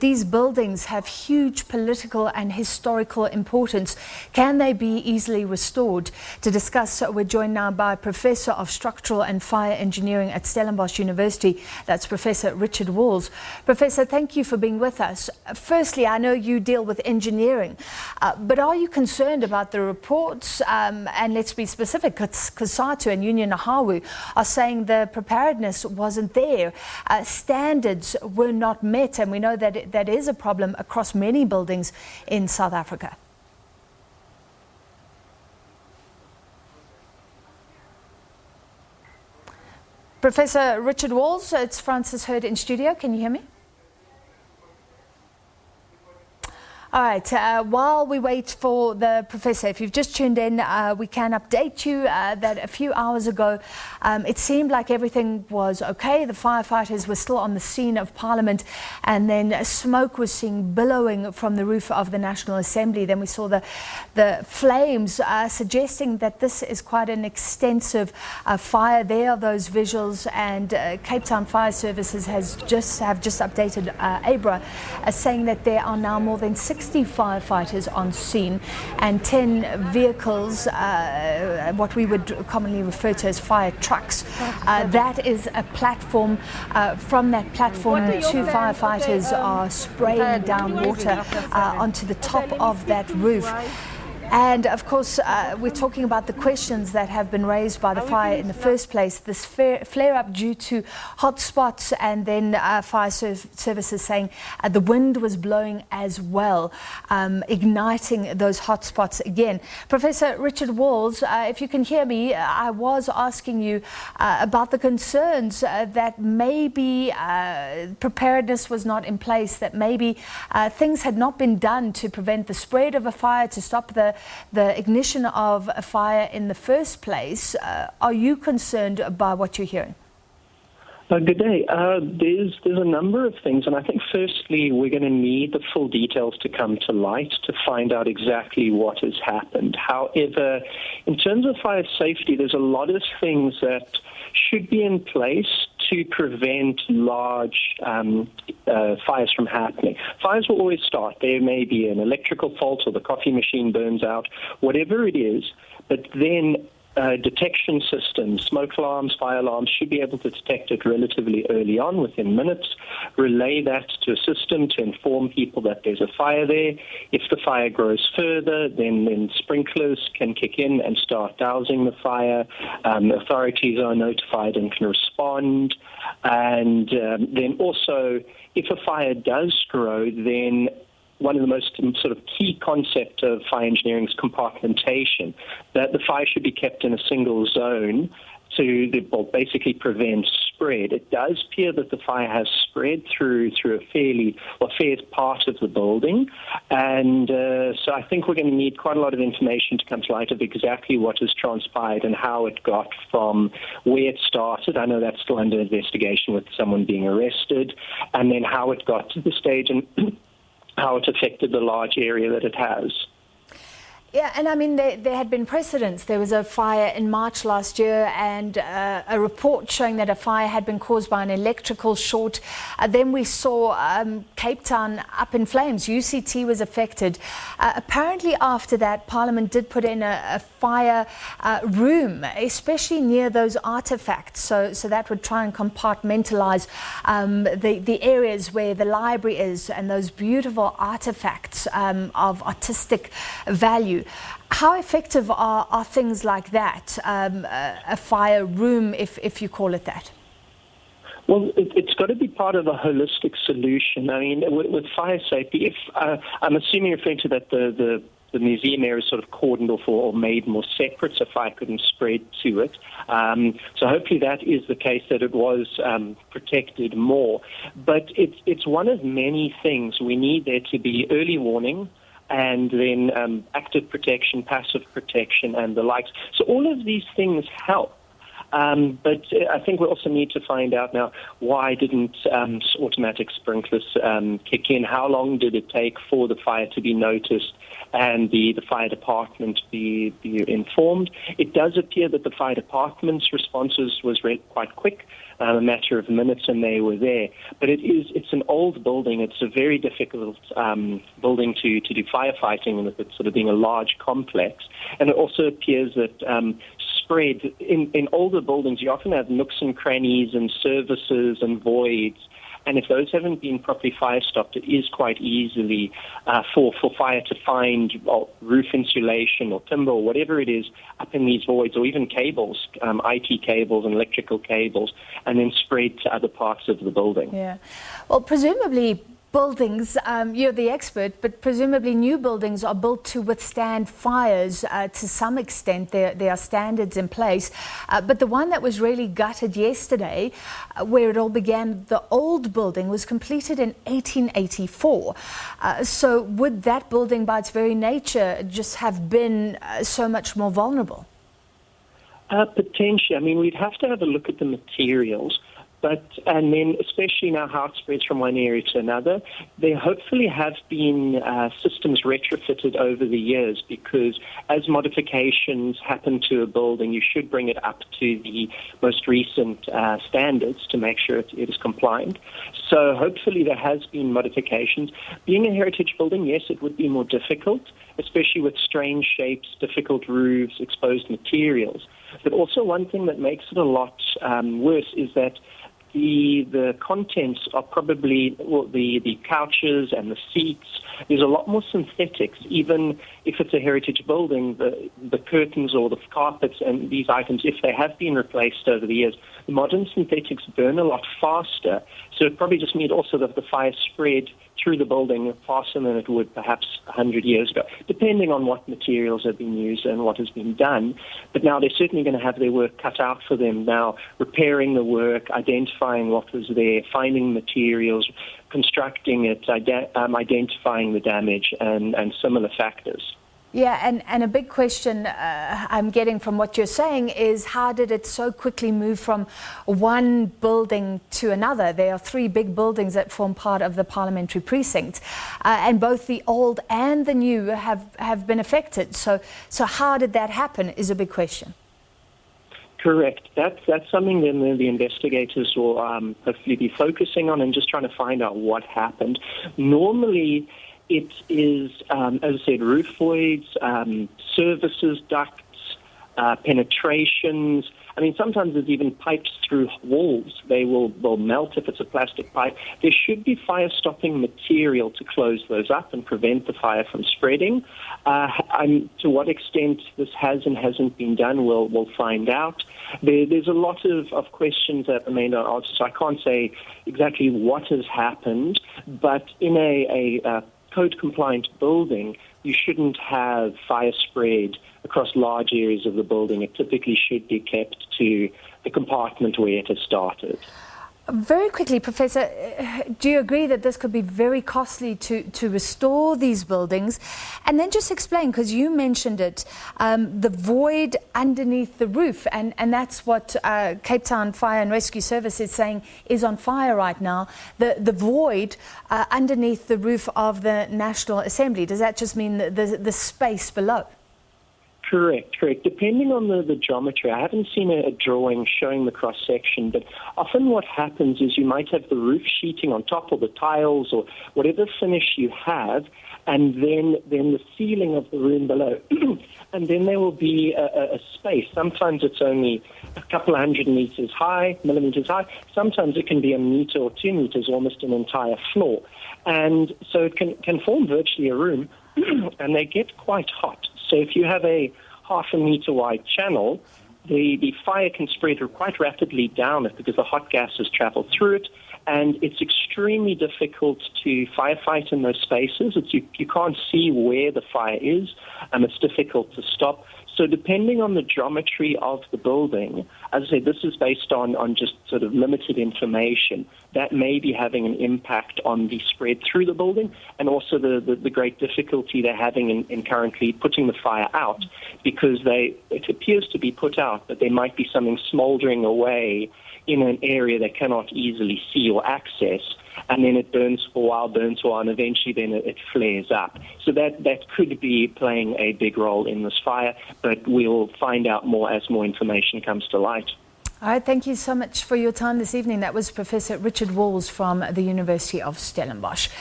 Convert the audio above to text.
These buildings have huge political and historical importance. Can they be easily restored? To discuss, we're joined now by Professor of Structural and Fire Engineering at Stellenbosch University. That's Professor Richard Walls. Professor, thank you for being with us. Firstly, I know you deal with engineering, but are you concerned about the reports? And let's be specific, COSATU and Union Nahawu are saying the preparedness wasn't there. Standards were not met, and we know that that is a problem across many buildings in South Africa. Professor Richard Walls, it's Francis Hurd in studio. Can you hear me? All right, while we wait for the professor, if you've just tuned in, we can update you that a few hours ago it seemed like everything was okay. The firefighters were still on the scene of Parliament, and then smoke was seen billowing from the roof of the National Assembly. Then we saw the flames, suggesting that this is quite an extensive fire. There are those visuals, and Cape Town Fire Services have just updated ABRA, saying that there are now more than 60 firefighters on scene and 10 vehicles, what we would commonly refer to as fire trucks. That is a platform. From that platform, 2 firefighters are spraying down water onto the top of that roof. And of course, we're talking about the questions that have been raised by the fire in the first place. This flare-up due to hot spots, and then fire services saying the wind was blowing as well, igniting those hot spots again. Professor Richard Walls, if you can hear me, I was asking you about the concerns that maybe preparedness was not in place, that maybe things had not been done to prevent the spread of a fire, to stop the ignition of a fire in the first place. Are you concerned by what you're hearing? Good day. There's a number of things, and I think firstly we're going to need the full details to come to light to find out exactly what has happened. However, in terms of fire safety, there's a lot of things that should be in place to prevent large fires from happening. Fires will always start. There may be an electrical fault or the coffee machine burns out, whatever it is, but then detection systems, smoke alarms, fire alarms should be able to detect it relatively early on, within minutes, relay that to a system to inform people that there's a fire there. If the fire grows further, then sprinklers can kick in and start dousing the fire. Authorities are notified and can respond. And then also, if a fire does grow, then one of the most sort of key concepts of fire engineering is compartmentation, that the fire should be kept in a single zone to basically prevent spread. It does appear that the fire has spread through a fair part of the building, and so I think we're going to need quite a lot of information to come to light of exactly what has transpired and how it got from where it started. I know that's still under investigation with someone being arrested, and then how it got to the stage and how it affected the large area that it has. Yeah, and I mean, there had been precedents. There was a fire in March last year, and a report showing that a fire had been caused by an electrical short. Then we saw Cape Town up in flames. UCT was affected. Apparently after that, Parliament did put in a fire room, especially near those artefacts, so that would try and compartmentalize the areas where the library is and those beautiful artifacts of artistic value. How effective are things like that, a fire room, if you call it that? Well, it's got to be part of a holistic solution. I mean, with fire safety, if I'm assuming you're referring to that the museum area is sort of cordoned off or made more separate so fire couldn't spread to it. So hopefully that is the case, that it was protected more. But it's one of many things. We need there to be early warning, and then active protection, passive protection, and the likes. So all of these things help. But I think we also need to find out now, why didn't automatic sprinklers kick in? How long did it take for the fire to be noticed and the fire department be informed? It does appear that the fire department's responses was quite quick, a matter of minutes, and they were there. But it's an old building. It's a very difficult building to do firefighting, with it sort of being a large complex. And it also appears that spread in older buildings, you often have nooks and crannies and services and voids. And if those haven't been properly fire stopped, it is quite easily for fire to find roof insulation or timber or whatever it is up in these voids, or even cables, IT cables and electrical cables, and then spread to other parts of the building. Yeah. Well, presumably buildings, you're the expert, but presumably new buildings are built to withstand fires to some extent. There are standards in place. But the one that was really gutted yesterday, where it all began, the old building was completed in 1884. So would that building by its very nature just have been so much more vulnerable? Potentially. I mean, we'd have to have a look at the materials. And then especially now how it spreads from one area to another, there hopefully have been systems retrofitted over the years, because as modifications happen to a building, you should bring it up to the most recent standards to make sure it is compliant. So hopefully there has been modifications. Being a heritage building, yes, it would be more difficult, especially with strange shapes, difficult roofs, exposed materials. But also one thing that makes it a lot worse is that the contents are probably, the couches and the seats, there's a lot more synthetics. Even if it's a heritage building, the curtains or the carpets and these items, if they have been replaced over the years, the modern synthetics burn a lot faster. So it probably just means also that the fire spread through the building faster than it would perhaps 100 years ago, depending on what materials have been used and what has been done. But now they're certainly going to have their work cut out for them now, repairing the work, identifying what was there, finding materials, constructing it, identifying the damage and similar factors. Yeah, and a big question I'm getting from what you're saying is, how did it so quickly move from one building to another? There are three big buildings that form part of the parliamentary precinct, and both the old and the new have been affected. So how did that happen is a big question. Correct. That's something that the investigators will hopefully be focusing on and just trying to find out what happened. Normally, it is, as I said, roof voids, services, ducts, penetrations. I mean, sometimes there's even pipes through walls. They will melt if it's a plastic pipe. There should be fire-stopping material to close those up and prevent the fire from spreading. To what extent this has and hasn't been done, we'll find out. There's a lot of questions that remain unanswered, so I can't say exactly what has happened, but in a code-compliant building, you shouldn't have fire spread across large areas of the building. It typically should be kept to the compartment where it has started. Very quickly, Professor, do you agree that this could be very costly to restore these buildings? And then just explain, because you mentioned it, the void underneath the roof, and that's what Cape Town Fire and Rescue Service is saying is on fire right now, the void underneath the roof of the National Assembly. Does that just mean the space below? Correct. Depending on the geometry, I haven't seen a drawing showing the cross-section, but often what happens is you might have the roof sheeting on top, or the tiles, or whatever finish you have, and then the ceiling of the room below. And then there will be a space. Sometimes it's only a couple of millimeters high. Sometimes it can be a meter or 2 meters, almost an entire floor. And so it can form virtually a room, and they get quite hot. So if you have a 0.5 meter wide channel, the fire can spread quite rapidly down it because the hot gases travel through it, and it's extremely difficult to firefight in those spaces. You can't see where the fire is, and it's difficult to stop. So depending on the geometry of the building, as I said, this is based on just sort of limited information, that may be having an impact on the spread through the building, and also the great difficulty they're having in currently putting the fire out, because it appears to be put out, but there might be something smoldering away in an area they cannot easily see or access, and then it burns for a while, and eventually then it flares up. So that could be playing a big role in this fire, but we'll find out more as more information comes to light. All right, thank you so much for your time this evening. That was Professor Richard Walls from the University of Stellenbosch.